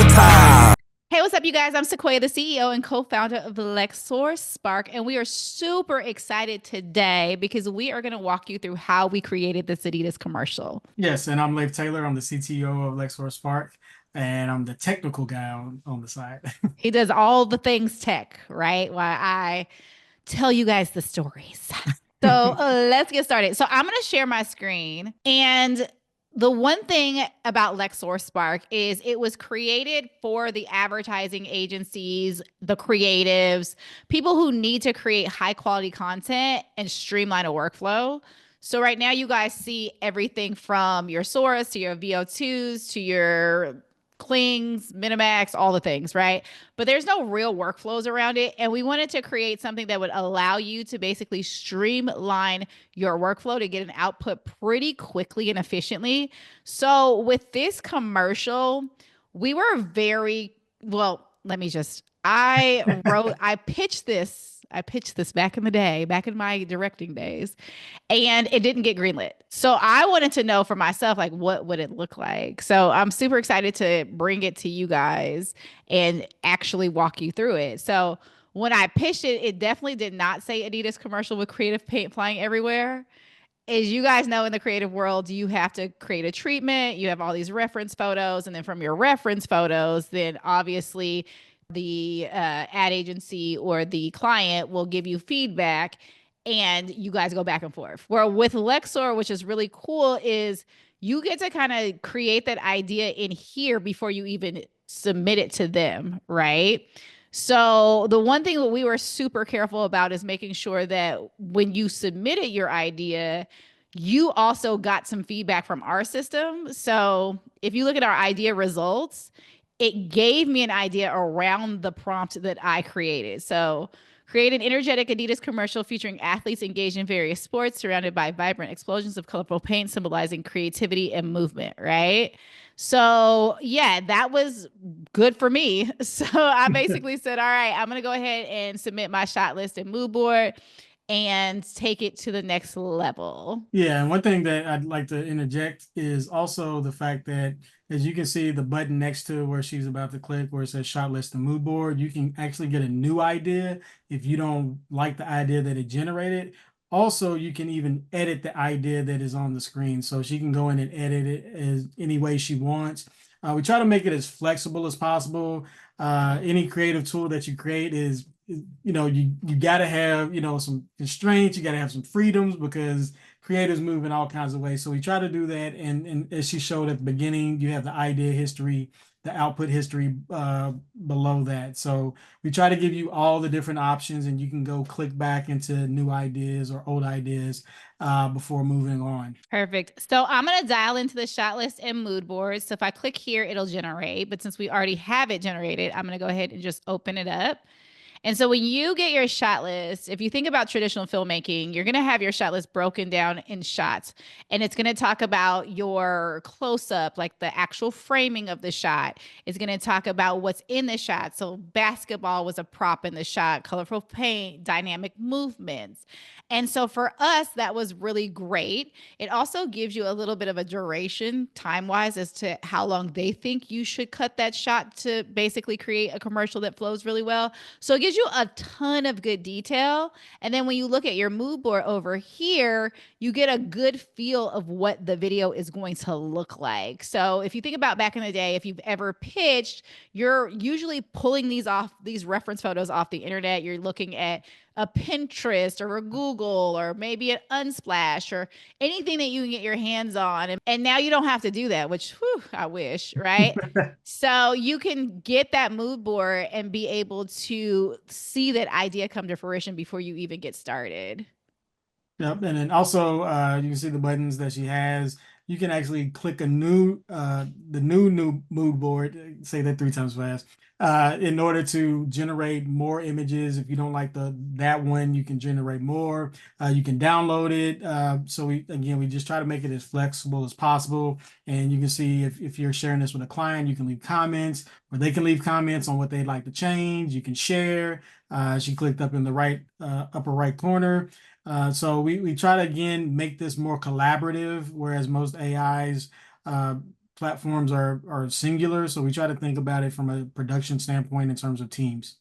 time. Hey, what's up, you guys? I'm Sequoia, the CEO and co-founder of Lexore Spark, and we are super excited today because we are going to walk you through how we created this Adidas commercial. Yes, and I'm Leif Taylor. I'm the CTO of Lexore Spark, and I'm the technical guy on the side. He does all the things tech, right? While I tell you guys the stories. So let's get started. So I'm going to share my screen. And the one thing about Lexore Spark is it was created for the advertising agencies, the creatives, people who need to create high quality content and streamline a workflow. So right now you guys see everything from your source to your VO2s to your clings, Minimax, all the things, right? But there's no real workflows around it. And we wanted to create something that would allow you to basically streamline your workflow to get an output pretty quickly and efficiently. So with this commercial, we were very, well, let me just, I pitched this back in the day, back in my directing days, and it didn't get greenlit. So I wanted to know for myself, like, what would it look like? So I'm super excited to bring it to you guys and actually walk you through it. So when I pitched it, it definitely did not say Adidas commercial with creative paint flying everywhere. As you guys know, in the creative world, you have to create a treatment. You have all these reference photos. And then from your reference photos, then obviously the ad agency or the client will give you feedback and you guys go back and forth. Where with Lexore, which is really cool, is you get to kind of create that idea in here before you even submit it to them, right? So the one thing that we were super careful about is making sure that when you submitted your idea, you also got some feedback from our system. So if you look at our idea results, it gave me an idea around the prompt that I created. So create an energetic Adidas commercial featuring athletes engaged in various sports surrounded by vibrant explosions of colorful paint symbolizing creativity and movement, right? So yeah, that was good for me. So I basically said, all right, I'm going to go ahead and submit my shot list and mood board and take it to the next level. Yeah, and one thing that I'd like to interject is also the fact that, as you can see, the button next to where she's about to click, where it says shot list and mood board, you can actually get a new idea if you don't like the idea that it generated. Also, you can even edit the idea that is on the screen. So she can go in and edit it as any way she wants. We try to make it as flexible as possible. Any creative tool that you create is, you got to have, some constraints. You got to have some freedoms because creators move in all kinds of ways. So we try to do that. And as she showed at the beginning, you have the idea history, the output history below that. So we try to give you all the different options, and you can go click back into new ideas or old ideas before moving on. Perfect. So I'm going to dial into the shot list and mood board. So if I click here, it'll generate. But since we already have it generated, I'm going to go ahead and just open it up. And so when you get your shot list, if you think about traditional filmmaking, you're going to have your shot list broken down in shots. And it's going to talk about your close up, like the actual framing of the shot. It's going to talk about what's in the shot. So basketball was a prop in the shot, colorful paint, dynamic movements. And so for us, that was really great. It also gives you a little bit of a duration time wise as to how long they think you should cut that shot to basically create a commercial that flows really well. So it gives you a ton of good detail. And then when you look at your mood board over here, you get a good feel of what the video is going to look like. So if you think about back in the day, if you've ever pitched, you're usually pulling these reference photos off the internet. You're looking at a Pinterest or a Google or maybe an Unsplash or anything that you can get your hands on. And now you don't have to do that, which I wish, right? So you can get that mood board and be able to see that idea come to fruition before you even get started. Yep, and then also you can see the buttons that she has. You can actually click the new mood board, say that 3 times fast, in order to generate more images. If you don't like that one, you can generate more. You can download it. So we just try to make it as flexible as possible. And you can see if you're sharing this with a client, you can leave comments, or they can leave comments on what they'd like to change. You can share. She clicked up in the right upper right corner. So we try to, again, make this more collaborative, whereas most AIs platforms are singular, so we try to think about it from a production standpoint in terms of teams.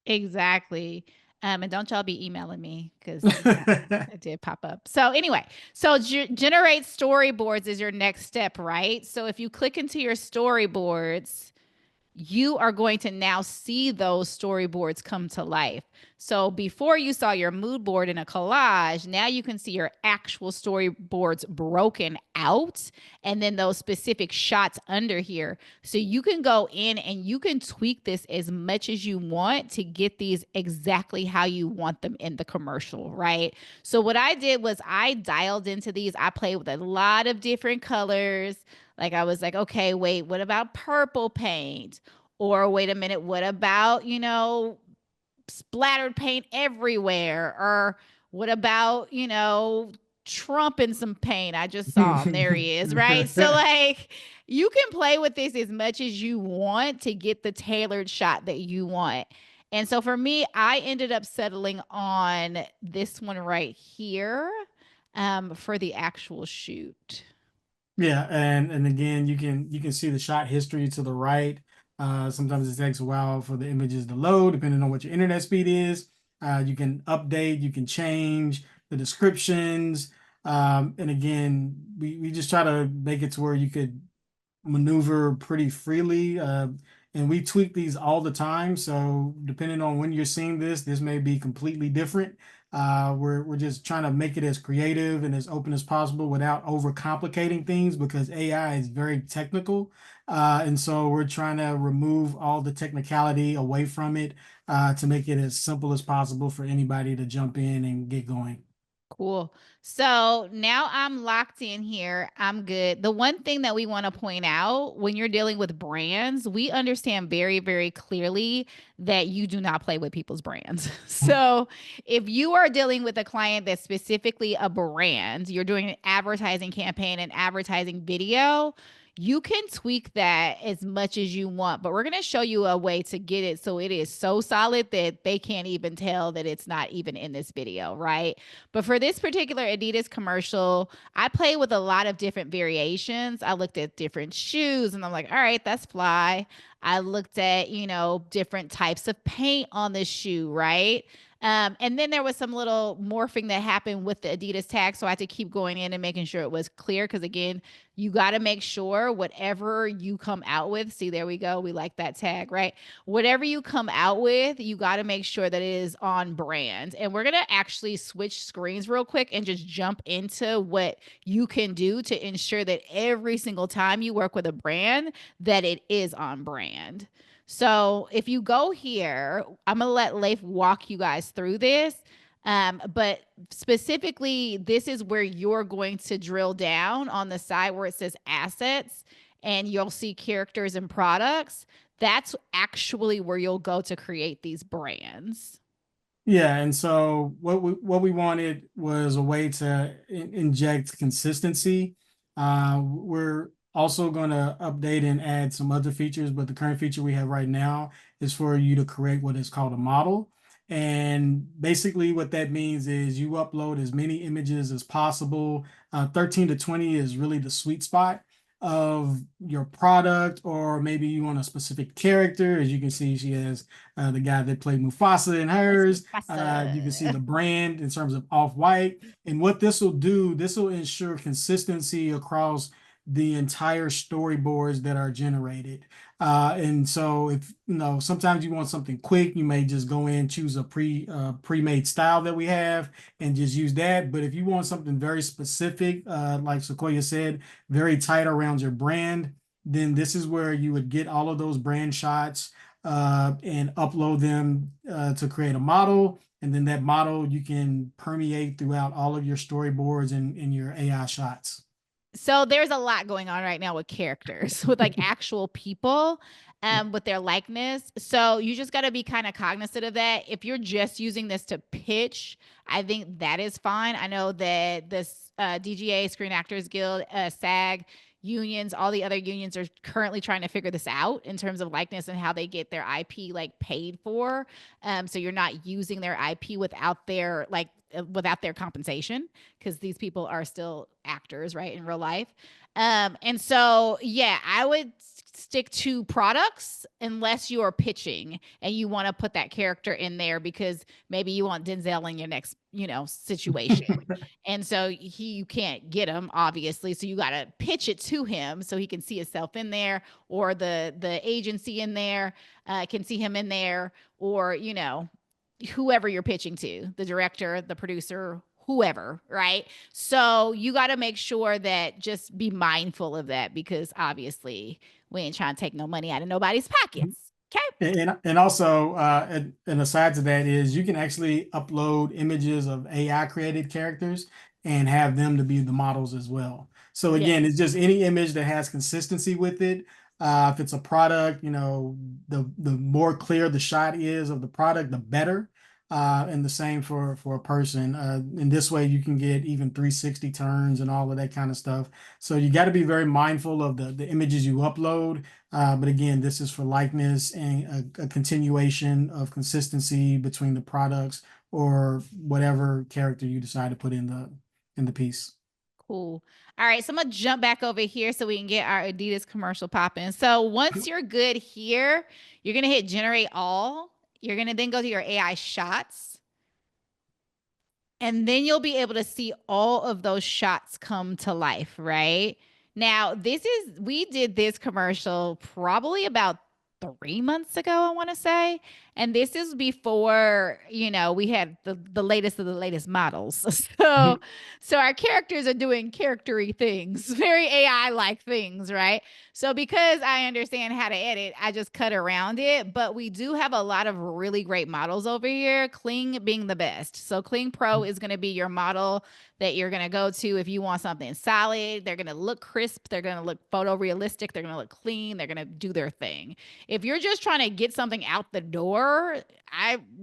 Exactly. And don't y'all be emailing me because it did pop up. So anyway, so generate storyboards is your next step, right? So if you click into your storyboards, you are going to now see those storyboards come to life. So before you saw your mood board in a collage, now you can see your actual storyboards broken out and then those specific shots under here. So you can go in and you can tweak this as much as you want to get these exactly how you want them in the commercial, right? So what I did was I dialed into these. I played with a lot of different colors. Like I was like, okay, wait, what about purple paint? Or wait a minute, what about, splattered paint everywhere? Or what about, Trump in some paint? I just saw him. There he is, right? So, like, you can play with this as much as you want to get the tailored shot that you want. And so for me, I ended up settling on this one right here for the actual shoot. Yeah, and again, you can see the shot history to the right. Sometimes it takes a while for the images to load, depending on what your internet speed is. You can update, you can change the descriptions, and again, we just try to make it to where you could maneuver pretty freely. And we tweak these all the time. So depending on when you're seeing this, this may be completely different. We're just trying to make it as creative and as open as possible without overcomplicating things because AI is very technical. And so we're trying to remove all the technicality away from it to make it as simple as possible for anybody to jump in and get going. Cool. So now I'm locked in here. I'm good. The one thing that we want to point out when you're dealing with brands, we understand very, very clearly that you do not play with people's brands. So if you are dealing with a client that's specifically a brand, you're doing an advertising campaign and advertising video, you can tweak that as much as you want, but we're going to show you a way to get it so it is so solid that they can't even tell that it's not even in this video, right? But for this particular Adidas commercial, I play with a lot of different variations. I looked at different shoes and I'm like, all right, that's fly. I looked at, different types of paint on the shoe, right? And then there was some little morphing that happened with the Adidas tag. So I had to keep going in and making sure it was clear. Cause again, you got to make sure whatever you come out with, see, there we go. We like that tag, right? Whatever you come out with, you got to make sure that it is on brand. And we're going to actually switch screens real quick and just jump into what you can do to ensure that every single time you work with a brand, that it is on brand. So if you go here, I'm going to let Leif walk you guys through this. But specifically, this is where you're going to drill down on the side where it says assets and you'll see characters and products. That's actually where you'll go to create these brands. Yeah, and so what we wanted was a way to inject consistency. We're also going to update and add some other features, but the current feature we have right now is for you to create what is called a model. And basically, what that means is you upload as many images as possible. 13 to 20 is really the sweet spot of your product, or maybe you want a specific character. As you can see, she has the guy that played Mufasa in That's hers. You can see Mufasa. the brand in terms of off-white. And what this will do, this will ensure consistency across the entire storyboards that are generated. And so if sometimes you want something quick, you may just go in, choose a pre-made style that we have and just use that. But if you want something very specific, like Sequoia said, very tight around your brand, then this is where you would get all of those brand shots and upload them to create a model. And then that model you can permeate throughout all of your storyboards and your AI shots. So there's a lot going on right now with characters, with like actual people, with their likeness. So you just got to be kind of cognizant of that. If you're just using this to pitch, I think that is fine. I know that this DGA, Screen Actors Guild, SAG unions, all the other unions are currently trying to figure this out in terms of likeness and how they get their IP like paid for. So you're not using their IP without their like without their compensation, because these people are still actors, right, in real life. And so, yeah, I would stick to products unless you are pitching and you want to put that character in there because maybe you want Denzel in your next, situation. And so you can't get him, obviously. So you got to pitch it to him so he can see himself in there, or the agency in there can see him in there, or whoever you're pitching to, the director, the producer, whoever, right? So you got to make sure that just be mindful of that, because obviously we ain't trying to take no money out of nobody's pockets. Okay. And also, and aside to that is you can actually upload images of AI created characters and have them to be the models as well. So Yeah. again, it's just any image that has consistency with it. If it's a product, the more clear the shot is of the product, the better. And the same for a person. In this way, you can get even 360 turns and all of that kind of stuff. So you got to be very mindful of the images you upload. But again, this is for likeness and a continuation of consistency between the products or whatever character you decide to put in the piece. Cool. All right. So I'm going to jump back over here so we can get our Adidas commercial popping. So once you're good here, you're going to hit generate all. You're going to then go to your AI shots. And then you'll be able to see all of those shots come to life, right? Now, we did this commercial probably about 3 months ago, I want to say. And this is before, we had the latest of the latest models. So, so our characters are doing charactery things, very AI like things, right? So because I understand how to edit, I just cut around it. But we do have a lot of really great models over here, Kling being the best. So Kling Pro is going to be your model that you're going to go to if you want something solid. They're going to look crisp. They're going to look photorealistic. They're going to look clean. They're going to do their thing. If you're just trying to get something out the door,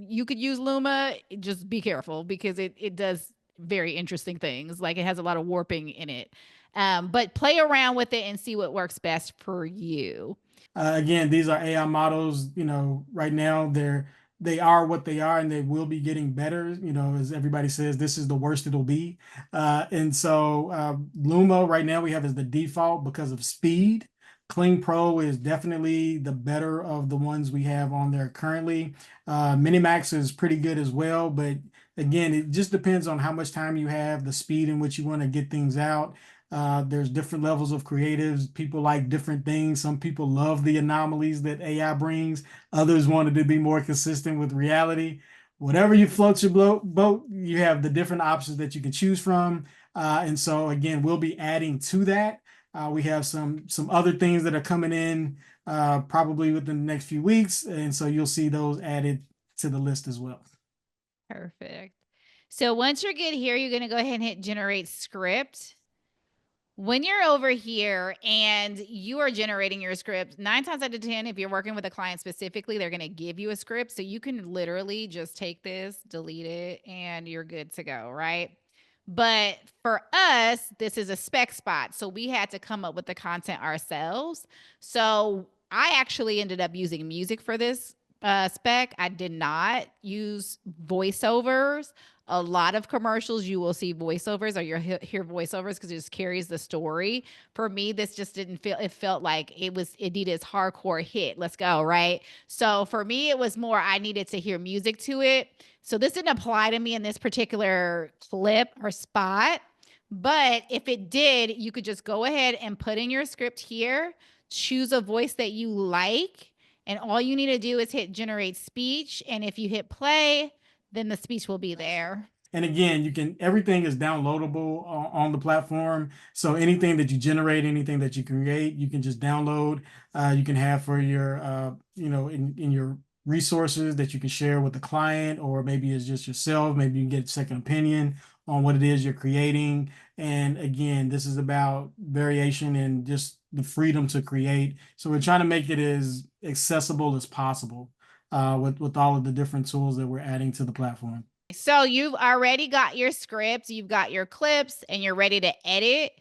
you could use Luma. Just be careful because it does very interesting things. Like it has a lot of warping in it. But play around with it and see what works best for you. Again, these are AI models. Right now they are what they are, and they will be getting better. As everybody says, this is the worst it'll be. And so Luma right now we have as the default because of speed. Kling Pro is definitely the better of the ones we have on there currently. Minimax is pretty good as well, but again, it just depends on how much time you have, the speed in which you want to get things out. There's different levels of creatives. People like different things. Some people love the anomalies that AI brings. Others wanted to be more consistent with reality. Whatever you float your boat, you have the different options that you can choose from. And so again, we'll be adding to that. We have some other things that are coming in probably within the next few weeks, and so you'll see those added to the list as well. Perfect. So once you're good here, you're going to go ahead and hit generate script. When you're over here and you are generating your script, 9 times out of 10, if you're working with a client specifically, they're going to give you a script. So you can literally just take this, delete it, and you're good to go, right? But for us, this is a spec spot. So we had to come up with the content ourselves. So I actually ended up using music for this spec. I did not use voiceovers. A lot of commercials you will see voiceovers, or you'll hear voiceovers because it just carries the story. For me, this just didn't feel, it felt like it was Adidas hardcore hit. Let's go, right? So for me, it was more I needed to hear music to it. So this didn't apply to me in this particular clip or spot. But if it did, you could just go ahead and put in your script here, choose a voice that you like, and all you need to do is hit generate speech. And if you hit play, then the speech will be there. And again, everything is downloadable on the platform. So anything that you generate, anything that you create, you can just download. You can have for your, in your resources that you can share with the client, or maybe it's just yourself. Maybe you can get a second opinion on what it is you're creating. And again, this is about variation and just the freedom to create. So we're trying to make it as accessible as possible with all of the different tools that we're adding to the platform. So you've already got your script, you've got your clips, and you're ready to edit.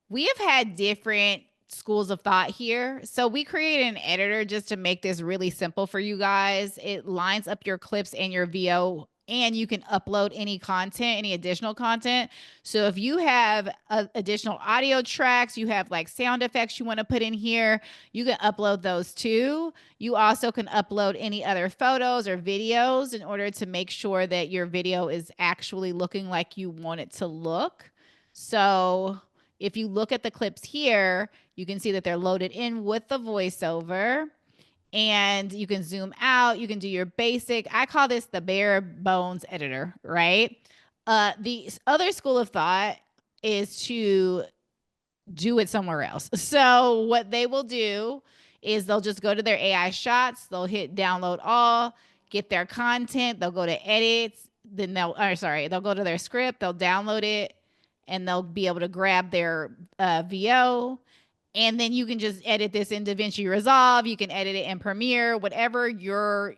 We have had different schools of thought here. So we created an editor just to make this really simple for you guys. It lines up your clips and your VO and you can upload any content, any additional content. So if you have additional audio tracks, you have like sound effects you want to put in here, you can upload those too. You also can upload any other photos or videos in order to make sure that your video is actually looking like you want it to look. So if you look at the clips here, you can see that they're loaded in with the voiceover, and you can zoom out. You can do your basic. I call this the bare bones editor, right? The other school of thought is to do it somewhere else. So what they will do is they'll just go to their AI shots, they'll hit download all, get their content, they'll go to edits, then they'll go to their script, they'll download it, and they'll be able to grab their VO, and then you can just edit this in DaVinci Resolve. You can edit it in Premiere, whatever your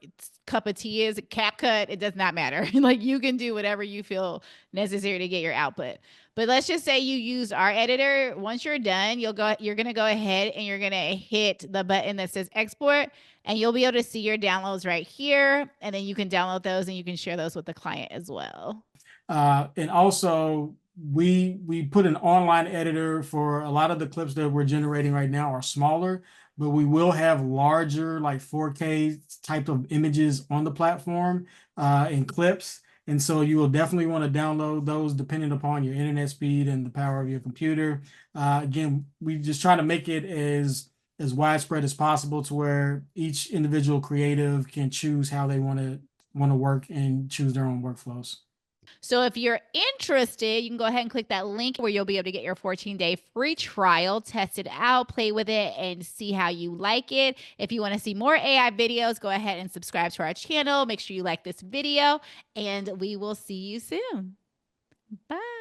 cup of tea is, CapCut, it does not matter. Like you can do whatever you feel necessary to get your output. But let's just say you use our editor. Once you're done, you're going to go ahead and you're going to hit the button that says export, and you'll be able to see your downloads right here. And then you can download those and you can share those with the client as well. And also we put an online editor for a lot of the clips that we're generating right now are smaller, but we will have larger, like 4K type of images on the platform in clips. And so you will definitely want to download those depending upon your internet speed and the power of your computer. Again, we just try to make it as widespread as possible to where each individual creative can choose how they want to work and choose their own workflows. So if you're interested, you can go ahead and click that link where you'll be able to get your 14-day free trial, test it out, play with it, and see how you like it. If you want to see more AI videos, go ahead and subscribe to our channel. Make sure you like this video, and we will see you soon. Bye.